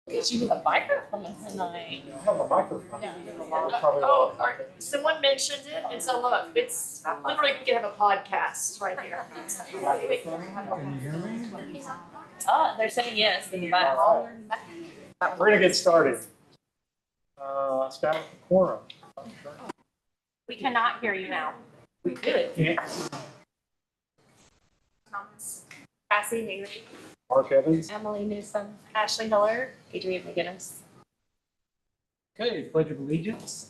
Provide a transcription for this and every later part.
Get you a microphone tonight. I have a microphone. Yeah. Someone mentioned it, and so look, it's literally we can have a podcast right here. Can you hear me? Oh, they're saying yes in the back. We're gonna get started. Status quorum. We cannot hear you now. We could. Cassie Haley, Mark Evans. Emily Newsom, Ashley Miller, Adrian McGinnis. Okay, Pledge of Allegiance.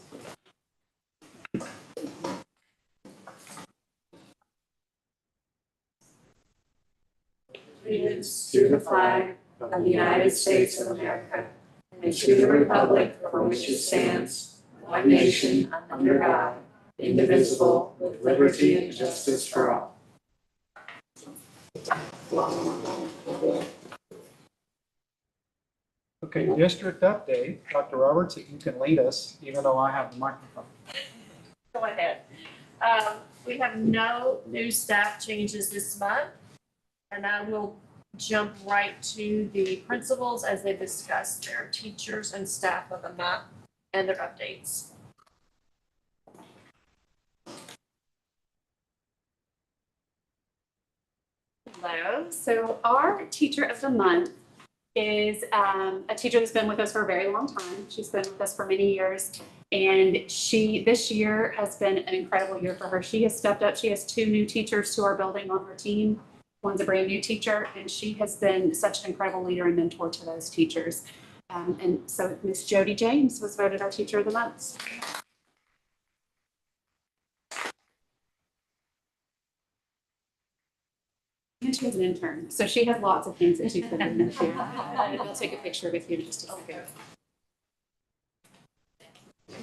Allegiance to the flag of the United States of America and to the republic for which it stands, one nation, under God, indivisible, with liberty and justice for all. Okay, district update. Dr. Roberts, if you can lead us, even though I have the microphone. Go ahead. We have no new staff changes this month, and I will jump right to the principals as they discuss their teachers and staff of the month and their updates. Hello. So our teacher of the month is a teacher that's been with us for a very long time. She's been with us for many years, and this year has been an incredible year for her. She has stepped up. She has 2 new teachers to our building on her team. One's a brand new teacher, and she has been such an incredible leader and mentor to those teachers. And so Miss Jody James was voted our teacher of the month. And she has an intern, so she has lots of things that she's been doing this year. I'll take a picture with you in just a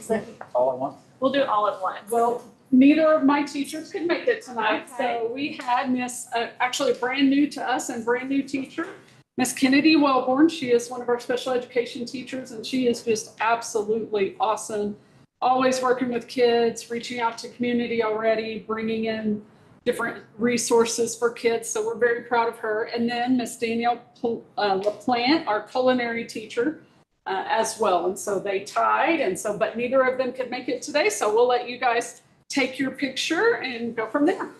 second. All at once. We'll do it all at once. Well, neither of my teachers could make it tonight, so we had Miss, actually brand new to us and brand new teacher, Miss Kennedy Wellborn. She is one of our special education teachers, and she is just absolutely awesome. Always working with kids, reaching out to community already, bringing in different resources for kids. So we're very proud of her. And then Miss Danielle LaPlante, our culinary teacher, as well. And so they tied, but neither of them could make it today. So we'll let you guys take your picture and go from there.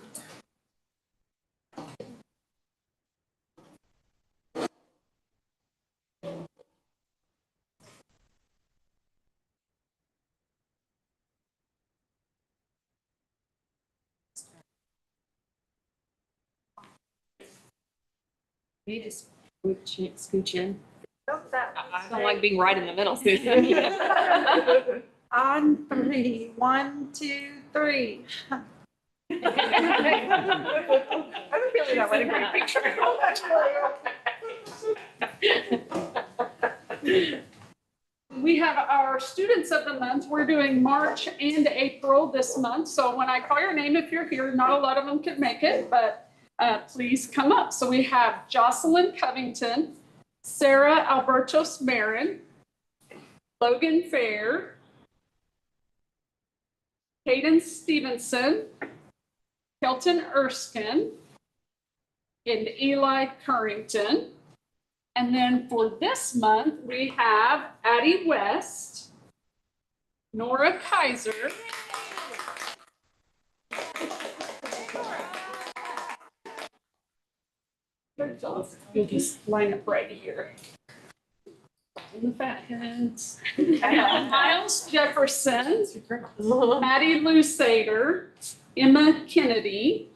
You just scooch in. Oh, I don't like being right in the middle, Susan. On 3, 1, 2, 3. I'm feeling that way to great picture. We have our students of the month. We're doing March and April this month. So when I call your name, if you're here, not a lot of them could make it, but please come up. So we have Jocelyn Covington, Sarah Albertos Marin, Logan Fair, Hayden Stevenson, Kelton Erskine, and Eli Currington. And then for this month, we have Addie West, Nora Kaiser, you'll just line up right here. In the fat heads. Miles Jefferson, Maddie Lusader, Emma Kennedy,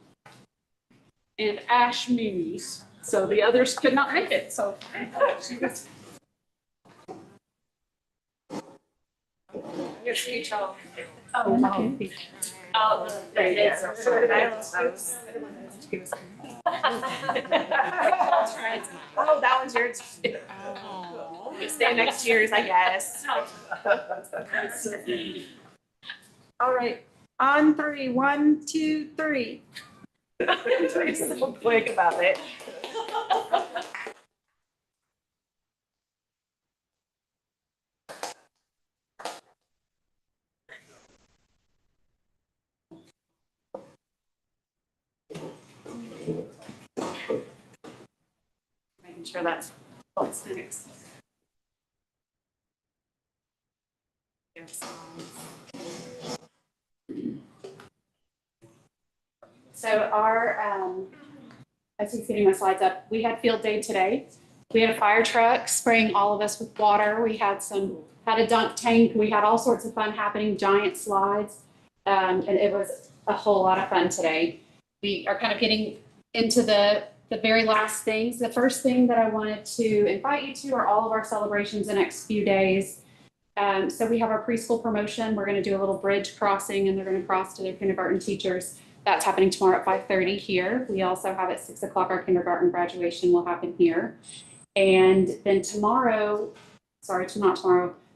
and Ash Muse. So the others could not make it. So Your speech all. oh, okay. Oh, oh, that was yours. You stay next year's, I guess. All right. On 3, 1, 2, 3. You're so quick about it. Making sure that's what's next. So as you see getting my slides up, we had field day today. We had a fire truck spraying all of us with water. We had a dunk tank. We had all sorts of fun happening, giant slides. And it was a whole lot of fun today. We are kind of getting into the very last things. The first thing that I wanted to invite you to are all of our celebrations the next few days. So we have our preschool promotion. We're going to do a little bridge crossing, and they're going to cross to their kindergarten teachers. That's happening tomorrow at 5:30 here. We also have at 6 o'clock our kindergarten graduation will happen here. And then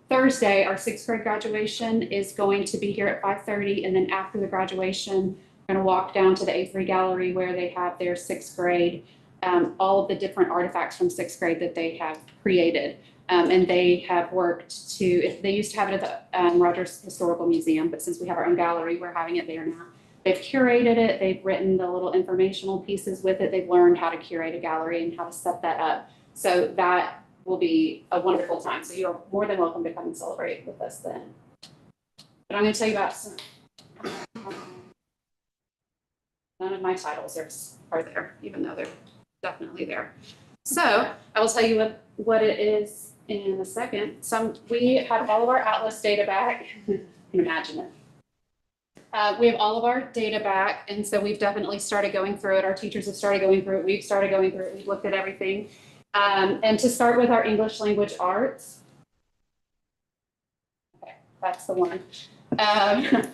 Thursday, our 6th grade graduation is going to be here at 5:30. And then after the graduation, we're going to walk down to the A3 gallery where they have their 6th grade, all of the different artifacts from 6th grade that they have created. And they have worked they used to have it at the Rogers Historical Museum, but since we have our own gallery, we're having it there now. They've curated it. They've written the little informational pieces with it. They've learned how to curate a gallery and how to set that up. So that will be a wonderful time. So you're more than welcome to come and celebrate with us then. But I'm going to tell you about some. None of my titles are there, even though they're definitely there. So I will tell you what it is in a second. We have all of our Atlas data back. You can imagine it. We have all of our data back, and so we've definitely started going through it. Our teachers have started going through it. We've started going through it. We've looked at everything. And to start with our English language arts. Okay, that's the one.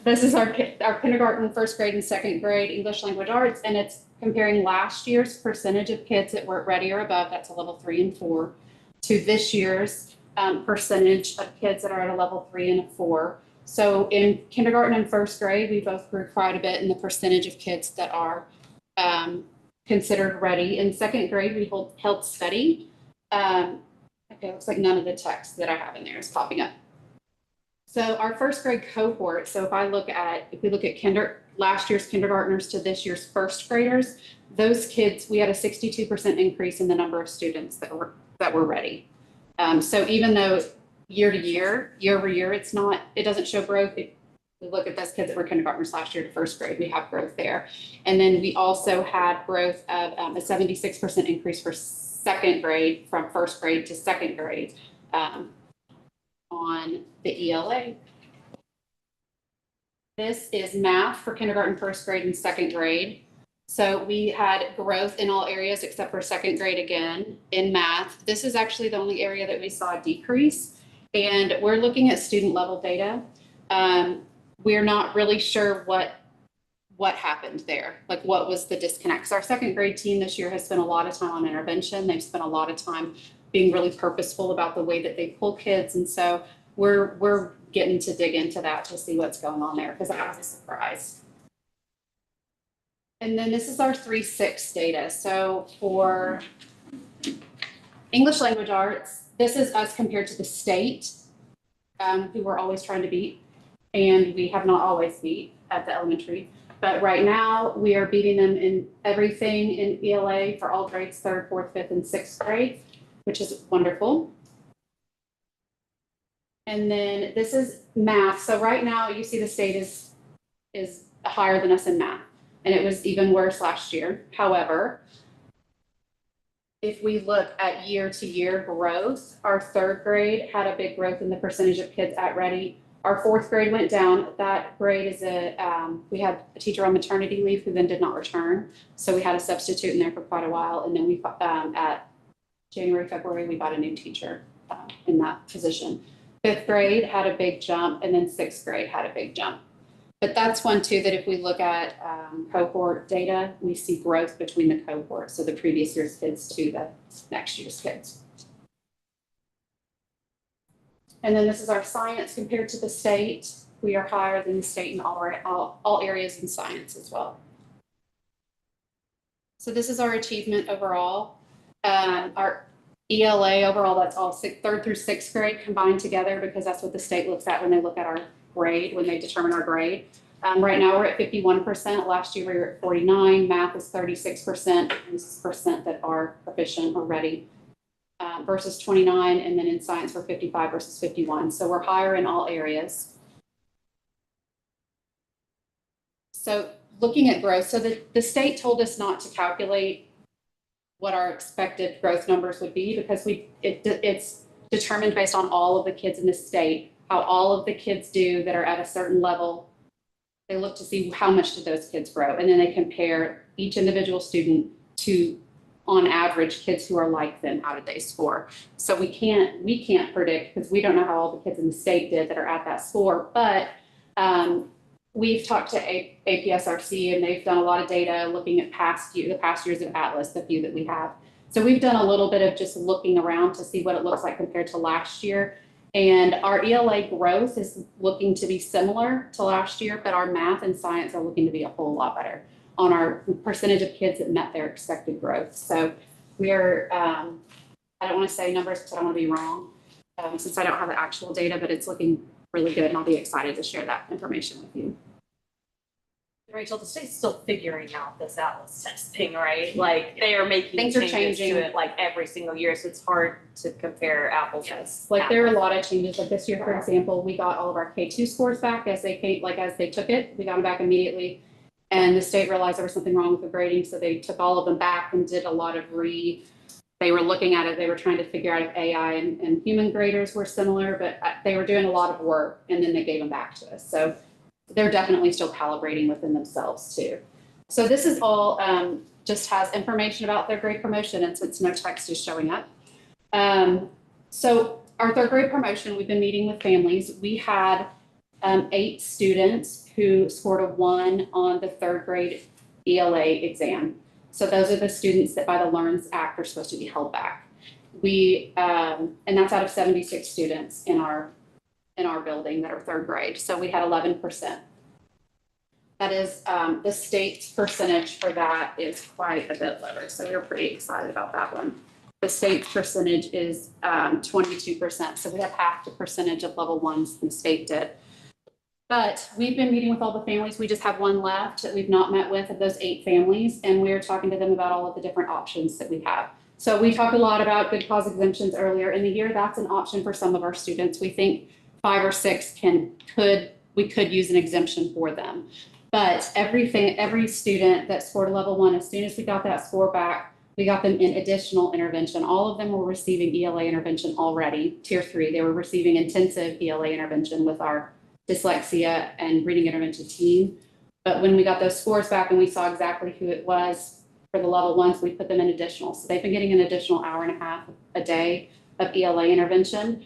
This is our kindergarten, 1st grade, and 2nd grade English language arts, and it's comparing last year's percentage of kids that were ready or above, that's a level 3 and 4, to this year's percentage of kids that are at a level 3 and a 4. So in kindergarten and 1st grade, we both grew quite a bit in the percentage of kids that are considered ready. In 2nd grade, we held steady. Okay, looks like none of the text that I have in there is popping up. So our 1st grade cohort, so if we look at last year's kindergartners to this year's 1st graders, those kids, we had a 62% increase in the number of students that were ready. So even though year over year, it doesn't show growth. If we look at those kids that were kindergartners last year to 1st grade, we have growth there. And then we also had growth of a 76% increase for 2nd grade from 1st grade to 2nd grade on the ELA. This is math for kindergarten, 1st grade, and 2nd grade. So we had growth in all areas except for 2nd grade again in math. This is actually the only area that we saw a decrease. And we're looking at student level data. We're not really sure what happened there, like what was the disconnect. So our 2nd grade team this year has spent a lot of time on intervention. They've spent a lot of time being really purposeful about the way that they pull kids. And so we're getting to dig into that to see what's going on there, because that was a surprise. And then this is our 3-6 data. So for English language arts, this is us compared to the state, who we're always trying to beat. And we have not always beat at the elementary. But right now, we are beating them in everything in ELA for all grades, 3rd, 4th, 5th, and 6th grade, which is wonderful. And then this is math. So right now, you see the state is higher than us in math. And it was even worse last year. However, if we look at year-to-year growth, our 3rd grade had a big growth in the percentage of kids at ready. Our 4th grade went down. That grade is we had a teacher on maternity leave who then did not return. So we had a substitute in there for quite a while. And then we, at January, February, we got a new teacher in that position. 5th grade had a big jump, and then 6th grade had a big jump. But that's one too, that if we look at cohort data, we see growth between the cohorts. So the previous year's kids to the next year's kids. And then this is our science compared to the state. We are higher than the state in all areas in science as well. So this is our achievement overall. Our ELA overall, that's all 3rd through 6th grade combined together, because that's what the state looks at when they look at our grade, when they determine our grade. Right now we're at 51%. Last year we were at 49%. Math is 36%. And this is percent that are proficient or ready. versus 29, and then in science we're 55 versus 51. So we're higher in all areas. So looking at growth, so the state told us not to calculate what our expected growth numbers would be because it's determined based on all of the kids in the state, how all of the kids do that are at a certain level. They look to see how much did those kids grow, and then they compare each individual student to, on average, kids who are like them, how did they score? So we can't predict because we don't know how all the kids in the state did that are at that score, but we've talked to APSRC and they've done a lot of data looking at the past years of Atlas, the few that we have. So we've done a little bit of just looking around to see what it looks like compared to last year. And our ELA growth is looking to be similar to last year, but our math and science are looking to be a whole lot better on our percentage of kids that met their expected growth. So we're, I don't want to say numbers because I don't want to be wrong since I don't have the actual data, but it's looking really good and I'll be excited to share that information with you. Rachel, the state's still figuring out this Atlas testing, right? Like they are making Things are changes changing. to it like every single year, so it's hard to compare apples. Yes, like there are a lot of changes. Like this year, for example, we got all of our K2 scores back as they took it. We got them back immediately. And the state realized there was something wrong with the grading, so they took all of them back and did a lot of they were looking at it, they were trying to figure out if AI and human graders were similar, but they were doing a lot of work and then they gave them back to us. So they're definitely still calibrating within themselves too. So this is all just has information about third grade promotion, and since no text is showing up. So our third grade promotion, we've been meeting with families. We had 8 students who scored a 1 on the third grade ELA exam. So those are the students that by the LEARNS Act are supposed to be held back. And that's out of 76 students in our building that are third grade. So we had 11%. That is, the state's percentage for that is quite a bit lower. So we were pretty excited about that one. The state's percentage is 22%. So we have half the percentage of level 1s than the state did. But we've been meeting with all the families. We just have one left that we've not met with of those 8 families. And we're talking to them about all of the different options that we have. So we talked a lot about good cause exemptions earlier in the year. That's an option for some of our students. We think 5 or 6 we could use an exemption for them. But every student that scored a level 1, as soon as we got that score back, we got them in additional intervention. All of them were receiving ELA intervention already, tier 3. They were receiving intensive ELA intervention with our dyslexia and reading intervention team. But when we got those scores back and we saw exactly who it was for the level 1s, we put them in additional. So they've been getting an additional hour and a half a day of ELA intervention.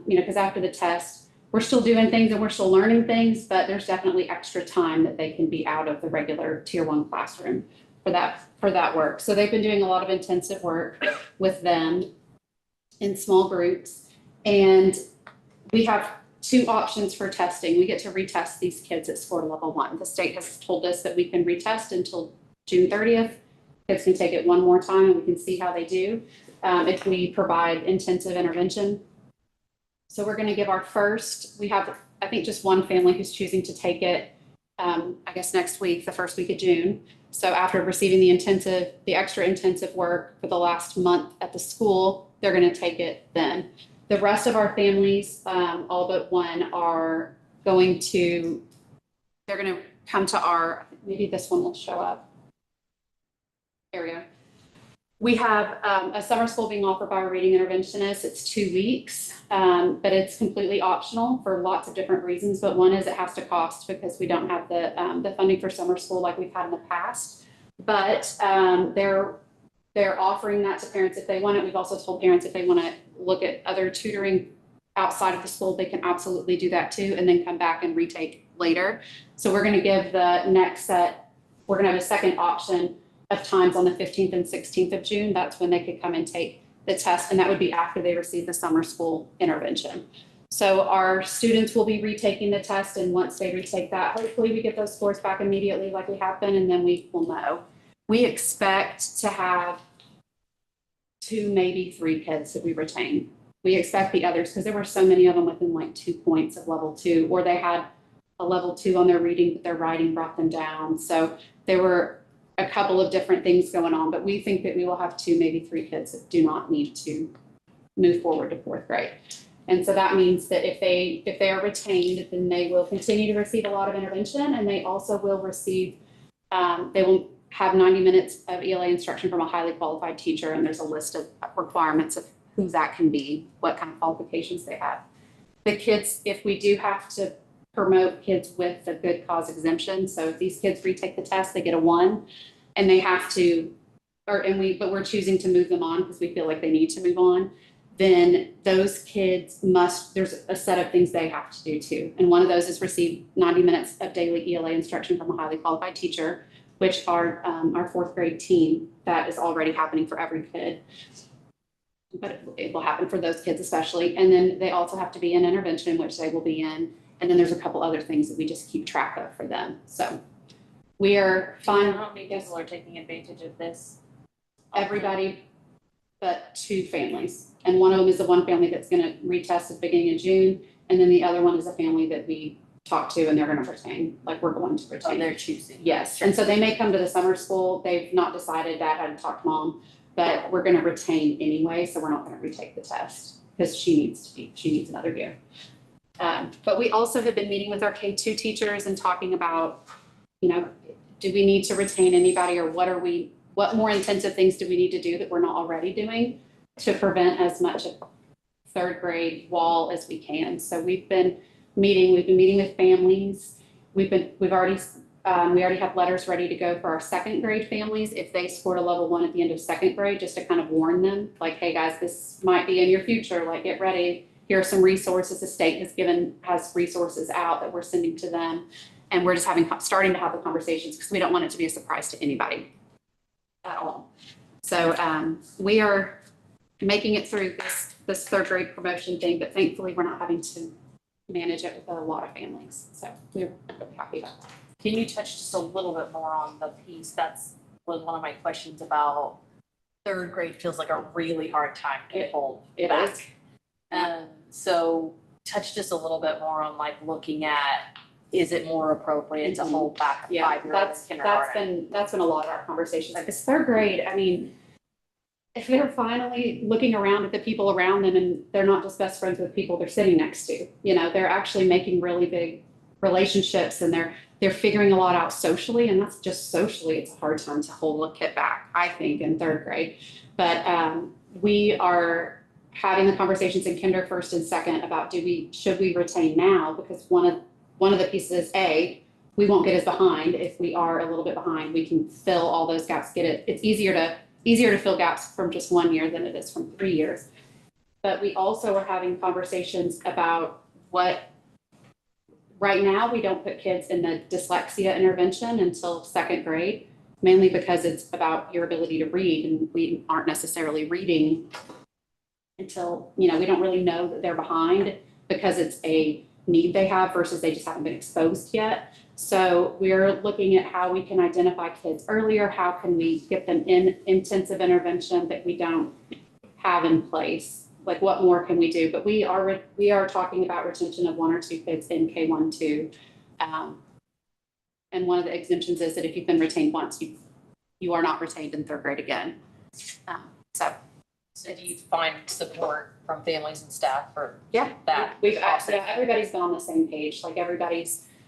Because after the test, we're still doing things and we're still learning things, but there's definitely extra time that they can be out of the regular tier 1 classroom for that work. So they've been doing a lot of intensive work with them in small groups. And we have 2 options for testing. We get to retest these kids that scored level 1. The state has told us that we can retest until June 30th. Kids can take it one more time and we can see how they do if we provide intensive intervention. So we're going to give our first, we have, I think, just one family who's choosing to take it, I guess next week, the first week of June. So after receiving the extra intensive work for the last month at the school, they're going to take it then. The rest of our families, all but one, are going to, they're going to come to our, maybe this one will show up, area. We have a summer school being offered by our reading interventionist. It's 2 weeks, but it's completely optional for lots of different reasons. But one is it has to cost because we don't have the funding for summer school like we've had in the past. But they're offering that to parents if they want it. We've also told parents if they want to look at other tutoring outside of the school, they can absolutely do that too, and then come back and retake later. So we're going to give the next set, we're going to have a second option of times on the 15th and 16th of June. That's when they could come and take the test, and that would be after they receive the summer school intervention. So our students will be retaking the test, and once they retake that, hopefully we get those scores back immediately like we have been, and then we will know. We expect to have 2, maybe 3 kids that we retain. We expect the others, because there were so many of them within like 2 points of level 2, or they had a level 2 on their reading, but their writing brought them down. So there were a couple of different things going on, but we think that we will have 2, maybe 3 kids that do not need to move forward to 4th grade. And so that means that if they are retained, then they will continue to receive a lot of intervention, and they also will receive, they will have 90 minutes of ELA instruction from a highly qualified teacher, and there's a list of requirements of who that can be, what kind of qualifications they have. The kids, if we do have to promote kids with a good cause exemption, so if these kids retake the test, they get a 1, and they have to, but we're choosing to move them on because we feel like they need to move on, then those kids there's a set of things they have to do too. And one of those is receive 90 minutes of daily ELA instruction from a highly qualified teacher, which are our 4th grade team, that is already happening for every kid. But it will happen for those kids especially. And then they also have to be in intervention, which they will be in. And then there's a couple other things that we just keep track of for them. So we are fine. How many people are taking advantage of this? Everybody but 2 families. And one of them is the one family that's going to retest at the beginning of June. And then the other one is a family that we talked to and they're going to retain, like we're going to retain. Oh, they're choosing. Yes. And so they may come to the summer school. They've not decided. Dad hadn't talked to mom, but we're going to retain anyway. So we're not going to retake the test because she needs another year. But we also have been meeting with our K2 teachers and talking about, do we need to retain anybody, or what more intensive things do we need to do that we're not already doing to prevent as much of 3rd grade wall as we can. So we've been meeting with families. We already have letters ready to go for our 2nd grade families if they scored a level 1 at the end of 2nd grade, just to kind of warn them, like, hey guys, this might be in your future, like get ready. Here are some resources the state has resources out that we're sending to them. And we're just starting to have the conversations because we don't want it to be a surprise to anybody at all. So we are making it through this 3rd grade promotion thing, but thankfully we're not having to manage it with a lot of families. So we're really happy about that. Can you touch just a little bit more on the piece? That's was one of my questions about 3rd grade feels like a really hard time to hold back. Is. So touch just a little bit more on like looking at, is it more appropriate to hold back a 5-year-old in kindergarten? That's been a lot of our conversations. Like this 3rd grade, I mean, if they're finally looking around at the people around them and they're not just best friends with people they're sitting next to, they're actually making really big relationships and they're figuring a lot out socially, and that's just socially, it's a hard time to hold a kid back, I think, in 3rd grade. But we are having the conversations in kinder 1st and 2nd about should we retain now, because one of the pieces is we won't get as behind. If we are a little bit behind, we can fill all those gaps, it's easier to fill gaps from just 1 year than it is from 3 years. But we also are having conversations about right now we don't put kids in the dyslexia intervention until 2nd grade, mainly because it's about your ability to read, and we aren't necessarily reading until, we don't really know that they're behind because it's a need they have versus they just haven't been exposed yet. So we're looking at how we can identify kids earlier. How can we get them in intensive intervention that we don't have in place? Like what more can we do? But we are talking about retention of 1 or 2 kids in K1-2. And one of the exemptions is that if you've been retained once, you are not retained in 3rd grade again. So do you find support from families and staff for Yeah, that? everybody's been on the same page. Like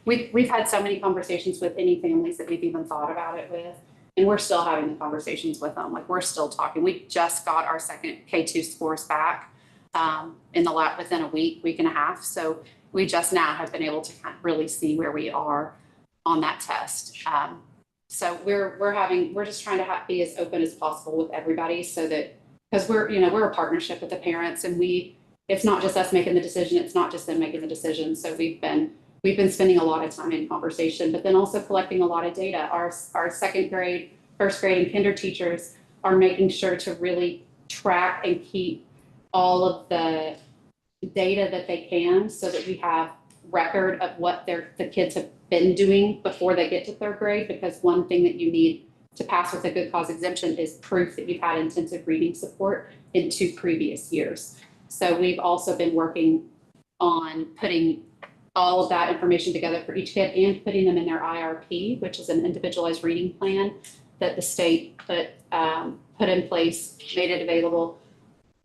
we've had so many conversations with any families that we've even thought about it with, and we're still having the conversations with them. Like we're still talking. We just got our 2nd K2 scores back within a week and a half. So we just now have been able to kind of really see where we are on that test. So we're just trying to be as open as possible with everybody, so that, because we're a partnership with the parents, and it's not just us making the decision, it's not just them making the decision. So we've been spending a lot of time in conversation, but then also collecting a lot of data. Our 2nd grade, 1st grade, and kinder teachers are making sure to really track and keep all of the data that they can, so that we have record of what the kids have been doing before they get to 3rd grade. Because one thing that you need to pass with a good cause exemption is proof that you've had intensive reading support in 2 previous years. So we've also been working on putting all of that information together for each kid and putting them in their IRP, which is an individualized reading plan that the state put in place, made it available.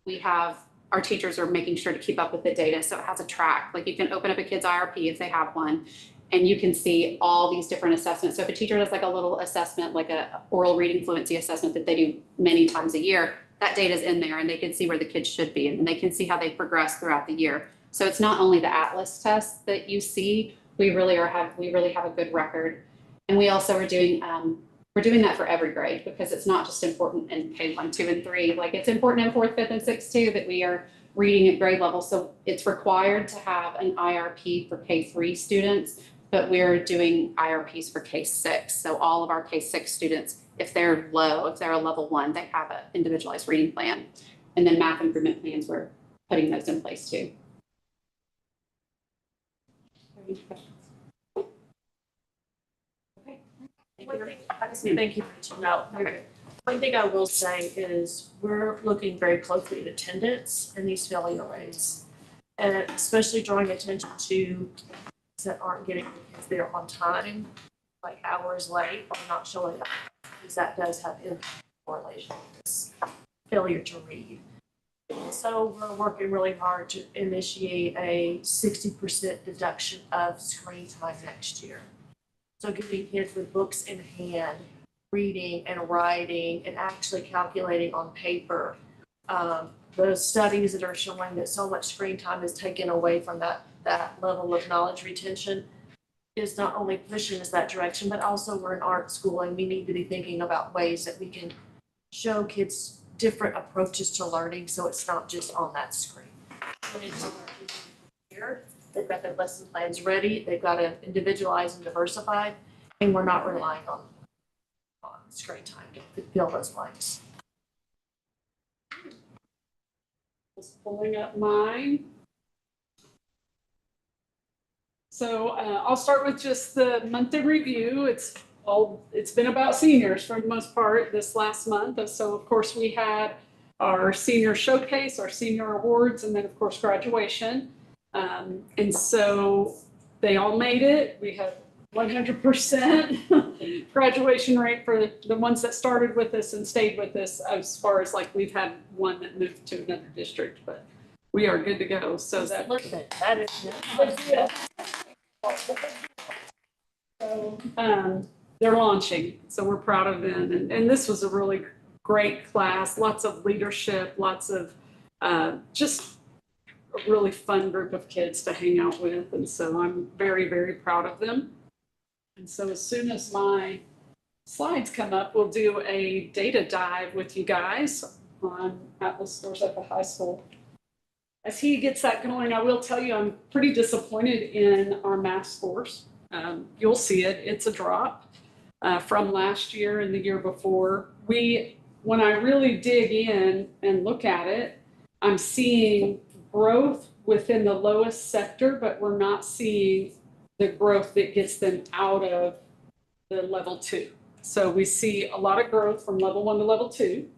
We have, our teachers are making sure to keep up with the data, so it has a track. Like you can open up a kid's IRP if they have one, and you can see all these different assessments. So if a teacher does like a little assessment, like a oral reading fluency assessment that they do many times a year, that data is in there and they can see where the kids should be and they can see how they progress throughout the year. So it's not only the Atlas test that you see, we really have a good record. And we also are doing, we're doing that for every grade because it's not just important in K1, 2, and 3. Like it's important in 4th, 5th, and 6th too, that we are reading at grade level. So it's required to have an IRP for K3 students, but we're doing IRPs for K6. So all of our K6 students, if they're low, if they're a level 1, they have an individualized reading plan. And then math improvement plans, we're putting those in place too. Thank you for reaching out. One thing I will say is we're looking very closely at attendance and these failure rates. And especially drawing attention to that aren't getting the kids there on time, like hours late or not showing up, because that does have a correlation with this failure to read. So we're working really hard to initiate a 60% deduction of screen time next year. So giving kids with books in hand, reading and writing and actually calculating on paper. Those studies that are showing that so much screen time is taken away from that level of knowledge retention is not only pushing us that direction, but also we're in art school and we need to be thinking about ways that we can show kids different approaches to learning so it's not just on that screen. Here, they've got their lesson plans ready, they've got it individualized and diversified, and we're not relying on screen time to fill those blanks. Just pulling up mine. So I'll start with just the month in review. It's been about seniors for the most part this last month. So of course we had our senior showcase, our senior awards, and then of course graduation. And so they all made it. We had 100% graduation rate for the ones that started with us and stayed with us, as far as like we've had one that moved to another district, but we are good to go. So that they're launching, so we're proud of them. And this was a really great class, lots of leadership, lots of just a really fun group of kids to hang out with. And so I'm very, very proud of them. And so as soon as my slides come up, we'll do a data dive with you guys on Atlas scores at the high school. As he gets that going, I will tell you I'm pretty disappointed in our math scores. You'll see it, it's a drop from last year and the year before. When I really dig in and look at it, I'm seeing growth within the lowest sector, but we're not seeing the growth that gets them out of the level 2. So we see a lot of growth from level 1 to level 2,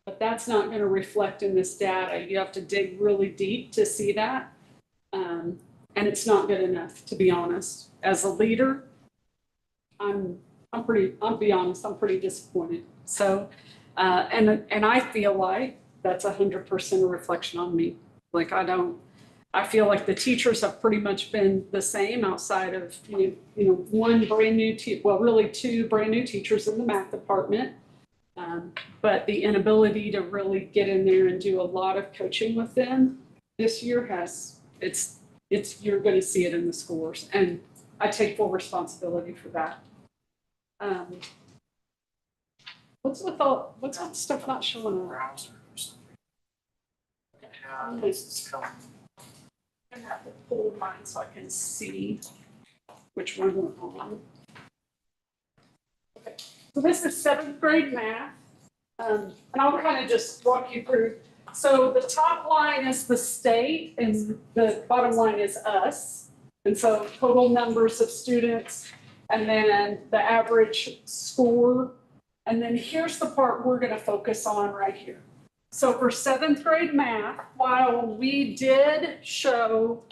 but that's not going to reflect in this data. You have to dig really deep to see that. And it's not good enough, to be honest. As a leader, I'll be honest, I'm pretty disappointed. So, and I feel like that's 100% a reflection on me. Like I feel like the teachers have pretty much been the same outside of, one brand new really 2 brand new teachers in the math department. But the inability to really get in there and do a lot of coaching with them this year you're going to see it in the scores. And I take full responsibility for that. What's with stuff not showing up? I have to pull mine so I can see which one we're on. Okay, so this is 7th grade math, and I'll kind of just walk you through. So the top line is the state, and the bottom line is us. And so total numbers of students, and then the average score. And then here's the part we're going to focus on right here. So for 7th grade math, while we did show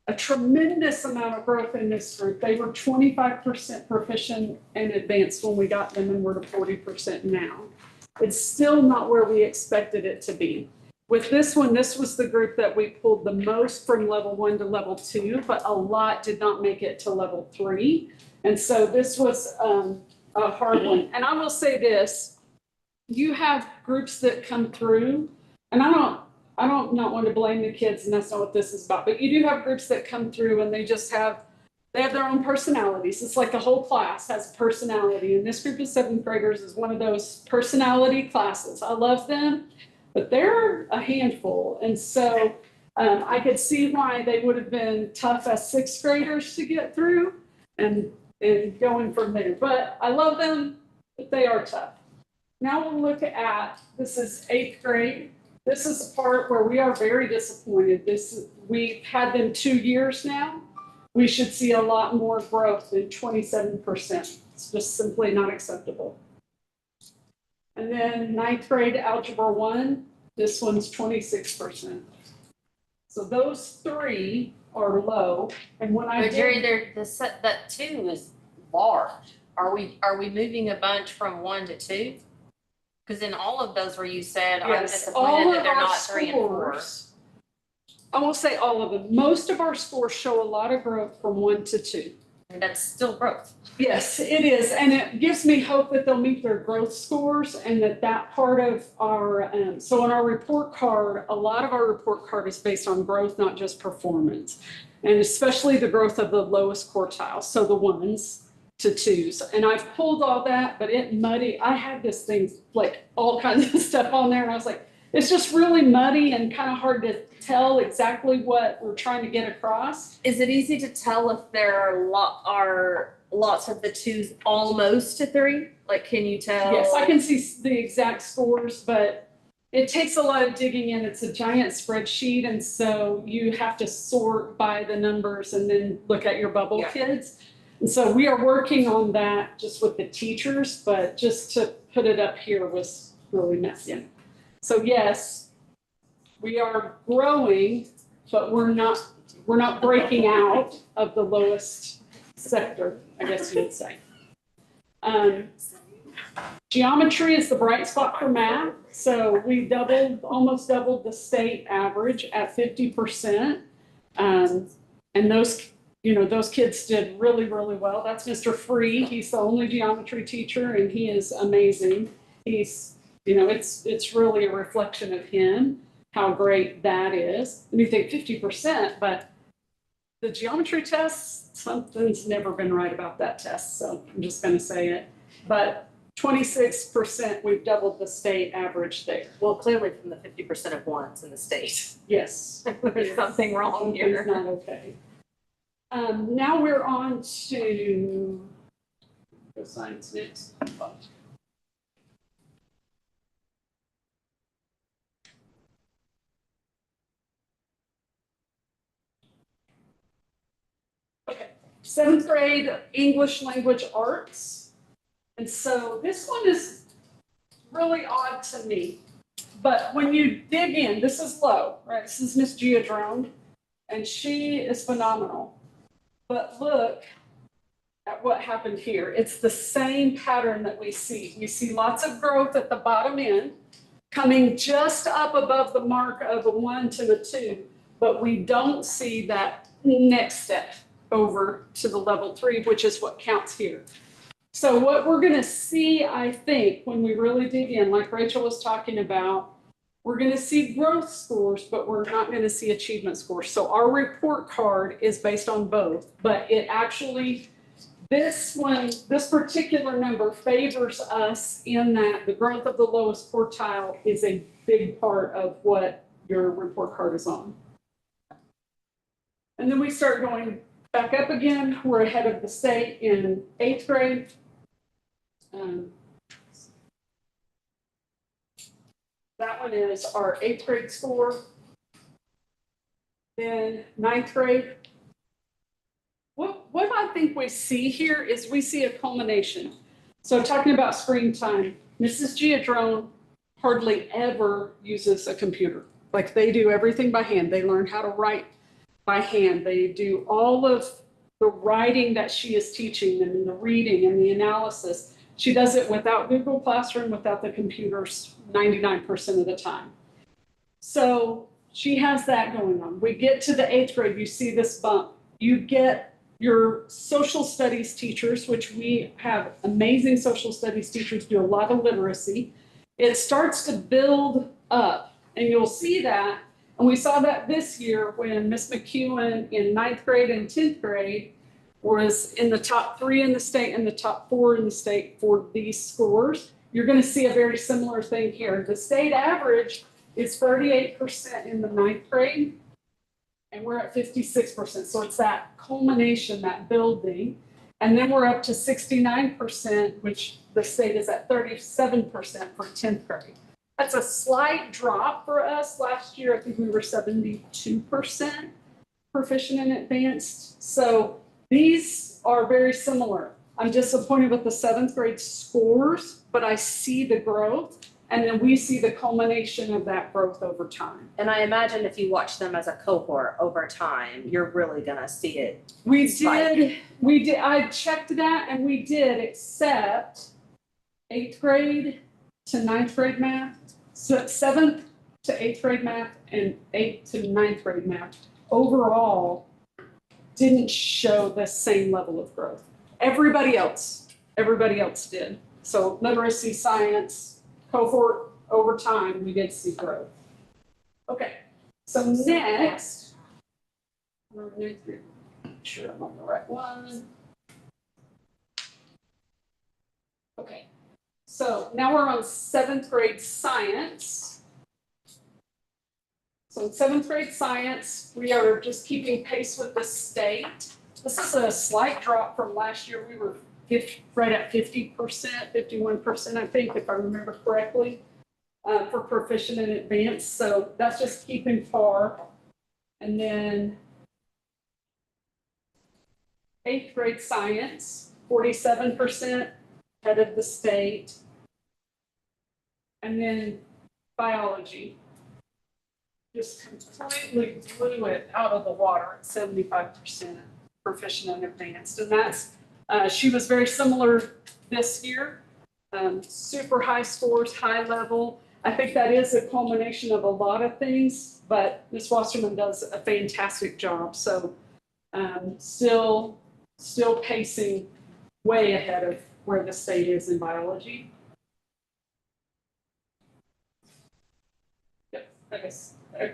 a a tremendous amount of growth in this group. They were 25% proficient and advanced when we got them, and we're to 40% now. It's still not where we expected it to be. With this one, this was the group that we pulled the most from level 1 to level 2, but a lot did not make it to level 3. And so this was a hard one. And I will say this, you have groups that come through, and I don't not want to blame the kids, and that's not what this is about, but you do have groups that come through and they have their own personalities. It's like the whole class has personality, and this group of 7th graders is one of those personality classes. I love them, but they're a handful. And so I could see why they would have been tough as 6th graders to get through and going from there. But I love them, but they are tough. Now we'll look at, this is 8th grade. This is the part where we are very disappointed. We've had them 2 years now. We should see a lot more growth than 27%. It's just simply not acceptable. And then 9th grade Algebra 1, this one's 26%. So those 3 are low. And when I But Jerry, that 2 is large. Are we moving a bunch from 1 to 2? Because in all of those where you said, I'm disappointed that they're not 3 and 4. I won't say all of them. Most of our scores show a lot of growth from 1 to 2. And that's still growth. Yes, it is. And it gives me hope that they'll meet their growth scores, and that part of our, so on our report card, a lot of our report card is based on growth, not just performance. And especially the growth of the lowest quartile, so the 1s to 2s. And I've pulled all that, but I had this thing, like all kinds of stuff on there, and I was like, it's just really muddy and kind of hard to tell exactly what we're trying to get across. Is it easy to tell if there are lots of the 2s almost to 3? Like, can you tell? Yes, I can see the exact scores, but it takes a lot of digging in. It's a giant spreadsheet, and so you have to sort by the numbers and then look at your bubble kids. And so we are working on that just with the teachers, but just to put it up here was really messy. So yes, we are growing, but we're not breaking out of the lowest sector, I guess you would say. Geometry is the bright spot for math. So we almost doubled the state average at 50%. And those kids did really, really well. That's Mr. Free. He's the only geometry teacher, and he is amazing. It's really a reflection of him, how great that is. And you think 50%, but the geometry test, something's never been right about that test, so I'm just going to say it. But 26%, we've doubled the state average there. Well, clearly from the 50% of 1s in the state. Yes. There's something wrong here. It's not okay. Now we're on to science next. Okay, 7th grade English language arts. And so this one is really odd to me. But when you dig in, this is low, right? This is Miss Giadrone, and she is phenomenal. But look at what happened here. It's the same pattern that we see. We see lots of growth at the bottom end, coming just up above the mark of a 1 to a 2, but we don't see that next step over to the level 3, which is what counts here. So what we're going to see, I think, when we really dig in, like Rachel was talking about, we're going to see growth scores, but we're not going to see achievement scores. So our report card is based on both, but it actually, this particular number favors us in that the growth of the lowest quartile is a big part of what your report card is on. And then we start going back up again. We're ahead of the state in 8th grade. That one is our 8th grade score. Then 9th grade. What I think we see here is we see a culmination. So talking about screen time, Mrs. Giadrone hardly ever uses a computer. Like, they do everything by hand. They learn how to write by hand. They do all of the writing that she is teaching them and the reading and the analysis. She does it without Google Classroom, without the computers 99% of the time. So she has that going on. We get to the 8th grade, you see this bump. You get your social studies teachers, which we have amazing social studies teachers, do a lot of literacy. It starts to build up, and you'll see that. And we saw that this year when Miss McEwen in 9th grade and 10th grade was in the top 3 in the state and the top 4 in the state for these scores. You're going to see a very similar thing here. The state average is 38% in the 9th grade, and we're at 56%. So it's that culmination, that building. And then we're up to 69%, which the state is at 37% for 10th grade. That's a slight drop for us. Last year, I think we were 72% proficient in advanced. So these are very similar. I'm disappointed with the 7th grade scores, but I see the growth. And then we see the culmination of that growth over time. And I imagine if you watch them as a cohort over time, you're really gonna see it. We spike. did, I checked that and we did, except 8th grade to 9th grade math, so 7th to 8th grade math and 8th to 9th grade math overall didn't show the same level of growth. Everybody else did. So literacy, science, cohort over time, we did see growth. Okay, so next, make sure I'm on the right one. Okay, so now we're on 7th grade science. So in 7th grade science, we are just keeping pace with the state. This is a slight drop from last year. We were right at 50%, 51%, I think, if I remember correctly, for proficient and advanced. So that's just keeping par. And then 8th grade science, 47% head of the state. And then biology just completely blew it out of the water at 75% proficient and advanced. And that's she was very similar this year, super high scores, high level. I think that is a culmination of a lot of things, but Ms. Wasserman does a fantastic job. So still pacing way ahead of where the state is in biology. Yep, I guess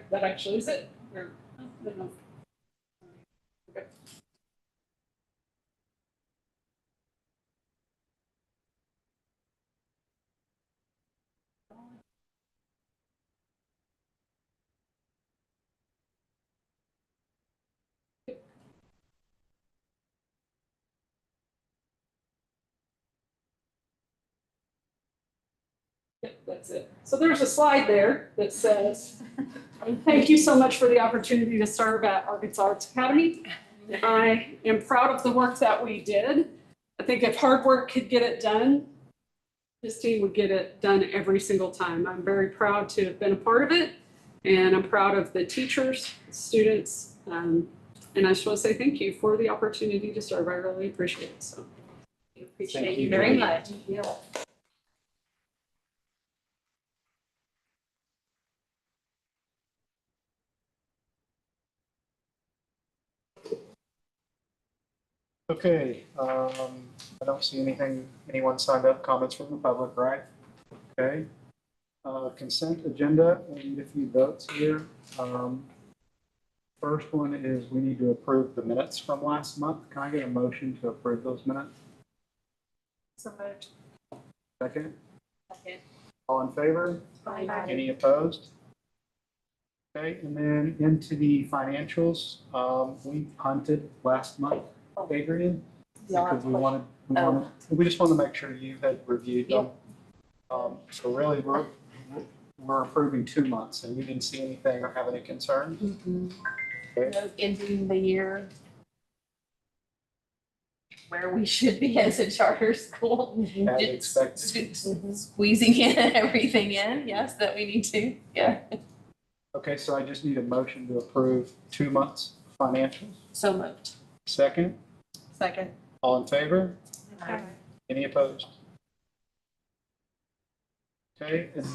that actually is it. Or, no. Okay. Yep, that's it. So there's a slide there that says, thank you so much for the opportunity to serve at Arkansas Arts Academy. I am proud of the work that we did. I think if hard work could get it done, this team would get it done every single time. I'm very proud to have been a part of it, and I'm proud of the teachers, students, and I just want to say thank you for the opportunity to serve. I really appreciate it. So Appreciate you very much. Yeah. Okay, I don't see anyone signed up, comments from the public, right? Okay. Consent agenda, we need a few votes here. First one is we need to approve the minutes from last month. Can I get a motion to approve those minutes? So moved. Second? Second. All in favor? Aye. Any opposed? Okay, and then into the financials, we punted last month, Adrian, because we just wanted to make sure you had reviewed them. So really, we're approving 2 months, and we didn't see anything or have any concerns. Okay. No, ending the year where we should be as a charter school. As expected. Squeezing in everything in, yes, that we need to, yeah. Okay, so I just need a motion to approve 2 months financials? So moved. Second, Second. all in favor? Okay. Any opposed? Okay, and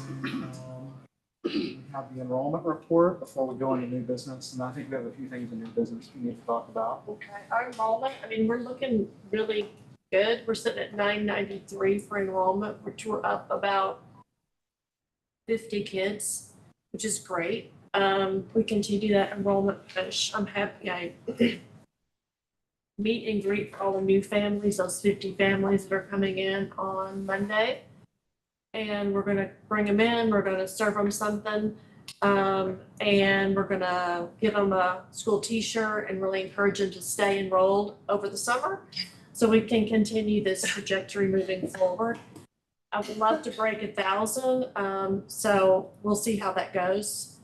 we have the enrollment report before we go into new business, and I think we have a few things in new business we need to talk about. Okay, our enrollment, I mean, we're looking really good. We're sitting at 993 for enrollment, which we're up about 50 kids, which is great. We continue that enrollment push. I'm happy I meet and greet for all the new families, those 50 families that are coming in on Monday. And we're gonna bring them in, we're gonna serve them something, and we're gonna give them a school t-shirt and really encourage them to stay enrolled over the summer so we can continue this trajectory moving forward. I would love to break 1,000, so we'll see how that goes.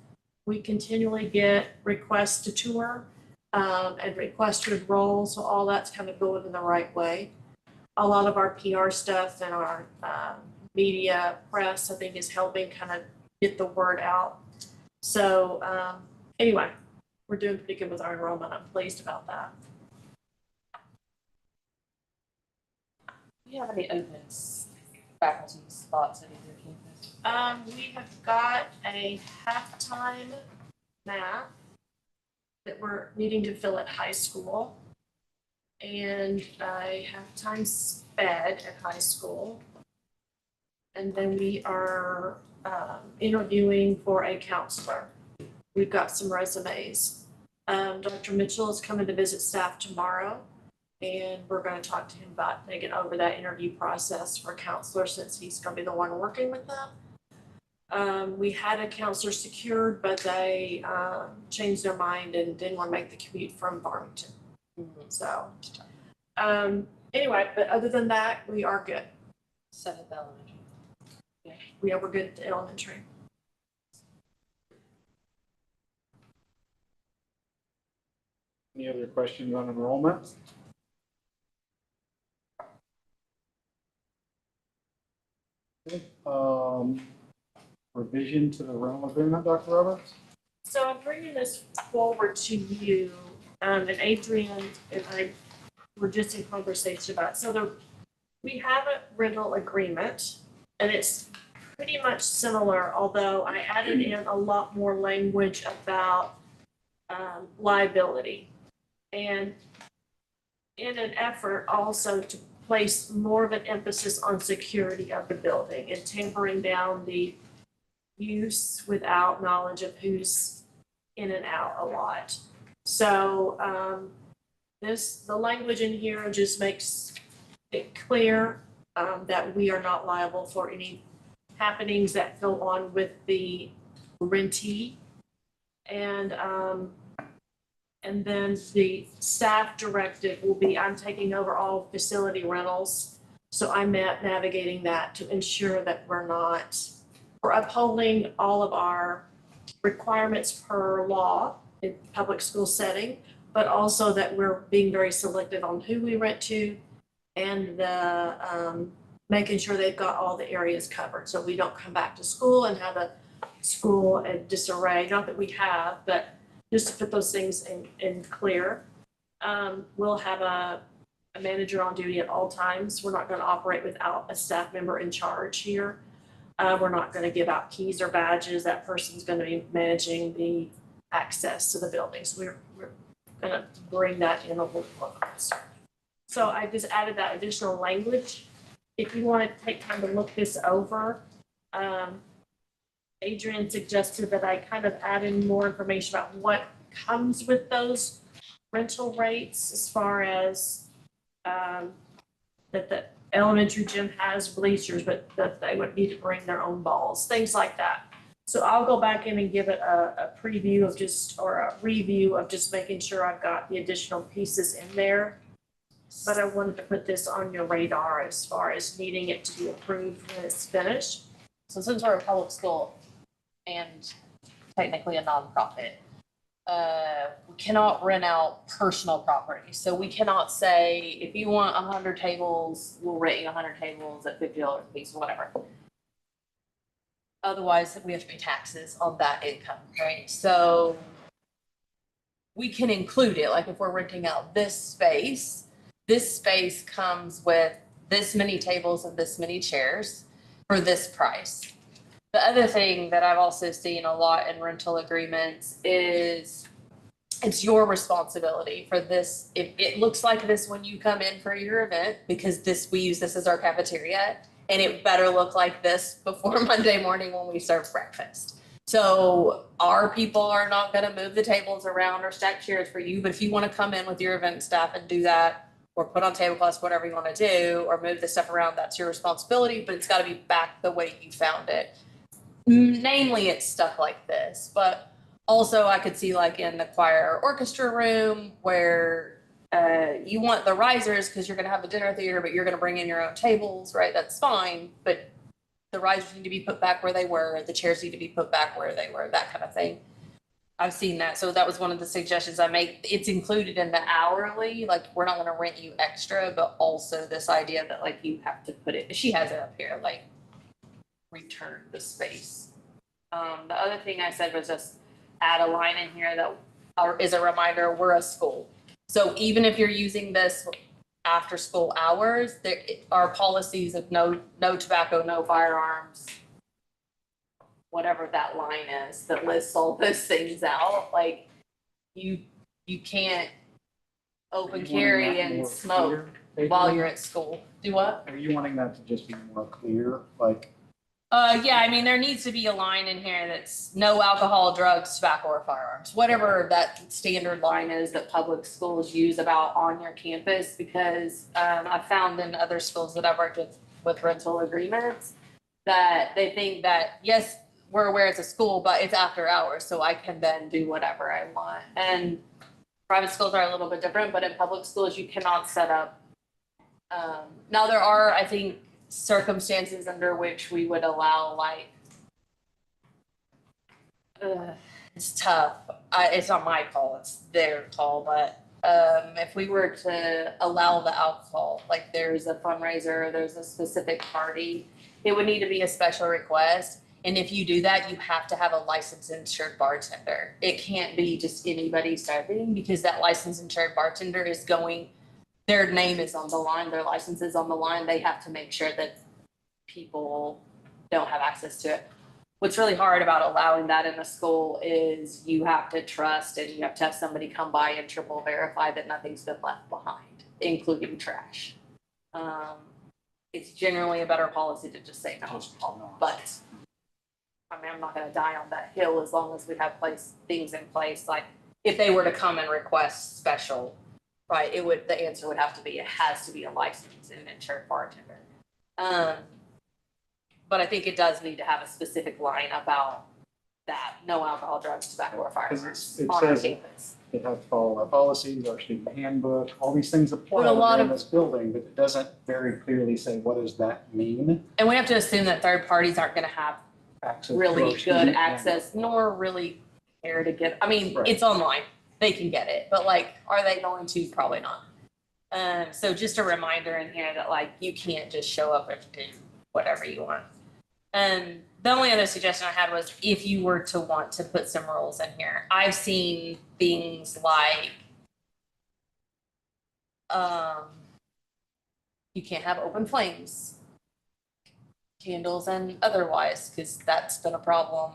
We continually get requests to tour, and requests to enroll, so all that's kind of going in the right way. A lot of our PR stuff and our, media press, I think, is helping kind of get the word out. So anyway, we're doing pretty good with our enrollment. I'm pleased about that. Do you have any open faculty spots at either campus? We have got a halftime math that we're needing to fill at high school, and a halftime sped at high school. And then we are interviewing for a counselor. We've got some resumes. Dr. Mitchell is coming to visit staff tomorrow, and we're going to talk to him about taking over that interview process for a counselor since he's going to be the one working with them. We had a counselor secured, but they changed their mind and didn't want to make the commute from Farmington. So anyway, but other than that, we are good. Set at the elementary. Yeah, we're good at the elementary. Any other questions on enrollment? Okay, revision to the rental agreement, Dr. Roberts? So I'm bringing this forward to you, and Adrian and I were just in conversation about it. So we have a rental agreement, and it's pretty much similar, although I added in a lot more language about liability. And in an effort also to place more of an emphasis on security of the building and tempering down the use without knowledge of who's in and out a lot. So the language in here just makes it clear that we are not liable for any happenings that go on with the rentee. And then the staff directive will be, I'm taking over all facility rentals. So I'm navigating that to ensure that we're upholding all of our requirements per law in public school setting, but also that we're being very selective on who we rent to and making sure they've got all the areas covered. So we don't come back to school and have a school in disarray, not that we have, but just to put those things in clear. We'll have a manager on duty at all times. We're not going to operate without a staff member in charge here. We're not going to give out keys or badges. That person's going to be managing the access to the building. So we're going to bring that in a little more closer. So I just added that additional language. If you want to take time to look this over, Adrian suggested that I kind of add in more information about what comes with those rental rates as far as that the elementary gym has bleachers, but that they would need to bring their own balls, things like that. So I'll go back in and give it a preview of or a review of just making sure I've got the additional pieces in there. But I wanted to put this on your radar as far as needing it to be approved when it's finished. So since we're a public school and technically a nonprofit, we cannot rent out personal property. So we cannot say, if you want 100 tables, we'll rent you 100 tables at $50 a piece or whatever. Otherwise, we have to pay taxes on that income, right? So we can include it, like if we're renting out this space comes with this many tables and this many chairs for this price. The other thing that I've also seen a lot in rental agreements is it's your responsibility for this. If it looks like this when you come in for your event, because we use this as our cafeteria, and it better look like this before Monday morning when we serve breakfast. So our people are not gonna move the tables around or stack chairs for you, but if you wanna come in with your event staff and do that, or put on tablecloths, whatever you wanna do, or move the stuff around, that's your responsibility, but it's gotta be back the way you found it. Namely, it's stuff like this, but also I could see like in the choir or orchestra room where you want the risers because you're gonna have the dinner theater, but you're gonna bring in your own tables, right? That's fine, but the risers need to be put back where they were, the chairs need to be put back where they were, that kind of thing. I've seen that, so that was one of the suggestions I made. It's included in the hourly, like we're not gonna rent you extra, but also this idea that like you have to put it, she has it up here, like return the space. The other thing I said was just add a line in here that is a reminder, we're a school. So even if you're using this after school hours, there are policies of no tobacco, no firearms, whatever that line is that lists all those things out. Like you can't open carry and smoke while you're at school. Do what? Are you wanting that to just be more clear, like? Yeah, I mean, there needs to be a line in here that's no alcohol, drugs, tobacco, or firearms, whatever that standard line is that public schools use about on your campus, because I've found in other schools that I've worked with rental agreements that they think that, yes, we're aware it's a school, but it's after hours, so I can then do whatever I want. And private schools are a little bit different, but in public schools, you cannot set up. Now there are, I think, circumstances under which we would allow like, it's tough. It's not my call, it's their call, but if we were to allow the alcohol, like there's a fundraiser, there's a specific party, it would need to be a special request. And if you do that, you have to have a licensed insured bartender. It can't be just anybody serving, because that licensed insured bartender is going, their name is on the line, their license is on the line. They have to make sure that people don't have access to it. What's really hard about allowing that in the school is you have to trust and you have to have somebody come by and triple verify that nothing's been left behind, including trash. It's generally a better policy to just say no, but I mean, I'm not gonna die on that hill as long as we have things in place. Like if they were to come and request special, right, the answer would have to be, it has to be a licensed and insured bartender. But I think it does need to have a specific line about that, no alcohol, drugs, tobacco, or firearms It on our says campus. It has to follow our policies, our student handbook, all these things apply But a lot within of- this building, but it doesn't very clearly say, what does that mean? And we have to assume that third parties aren't gonna have Access to our really good student access, nor really care to get, I mean, Right. it's online, they can get it, but like, are they going to? Probably not. So just a reminder in here that like, you can't just show up and do whatever you want. The only other suggestion I had was if you were to want to put some rules in here, I've seen things like, you can't have open flames, candles and otherwise, because that's been a problem.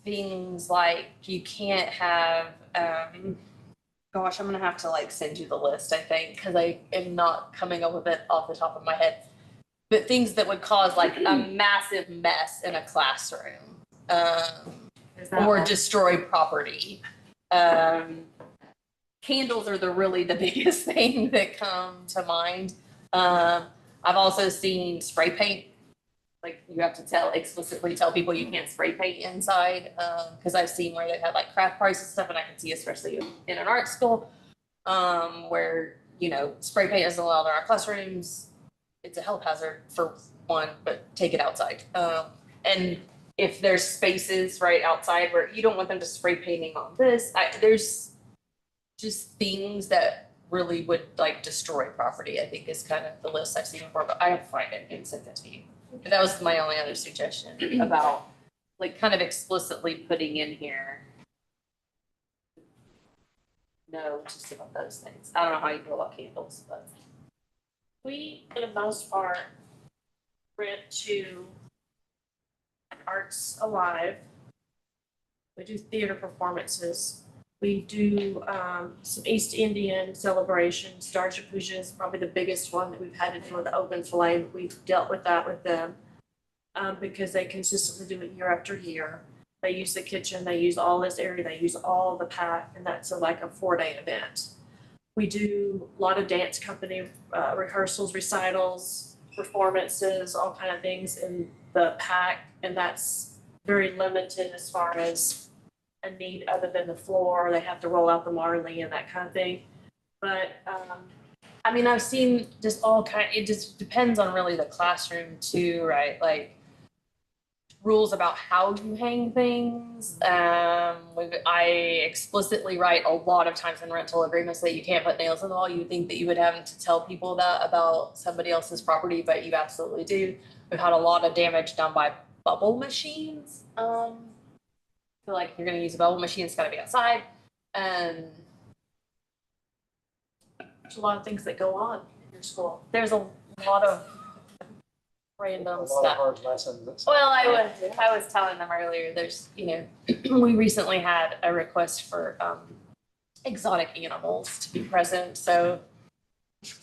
Things like you can't have, gosh, I'm gonna have to like send you the list, I think, because I am not coming up with it off the top of my head. But things that would cause like a massive mess in a classroom, or destroy property. Candles are the biggest thing that come to mind. I've also seen spray paint. Like you have to explicitly tell people you can't spray paint inside, because I've seen where they've had like craft parties and stuff, and I can see especially in an art school, where, you know, spray paint isn't allowed in our classrooms. It's a health hazard for one, but take it outside. And if there's spaces right outside where you don't want them to spray painting on this, there's just things that really would like destroy property, I think is kind of the list I've seen before, but I have to find it and send it to you. But that was my only other suggestion about like kind of explicitly putting in here no to some of those things. I don't know how you feel about candles, but. We, for the most part, rent to Arts Alive. We do theater performances. We do some East Indian celebrations. Star Puja is probably the biggest one that we've had to do with the Open Flame. We've dealt with that with them because they consistently do it year after year. They use the kitchen, they use all this area, they use all the pack, and that's like a 4-day event. We do a lot of dance company rehearsals, recitals, performances, all kind of things in the pack, and that's very limited as far as a need other than the floor. They have to roll out the Marley and that kind of thing. But I mean, I've seen just all kind, it just depends on really the classroom too, right? Like rules about how you hang things. I explicitly write a lot of times in rental agreements that you can't put nails in the wall. You would think that you would have to tell people that about somebody else's property, but you absolutely do. We've had a lot of damage done by bubble machines. I feel like if you're gonna use a bubble machine, it's gotta be outside. And there's a lot of things that go on in your school. there's a lot of random A lot of stuff. hard lessons. Well, I was telling them earlier, there's, we recently had a request for exotic animals to be present, so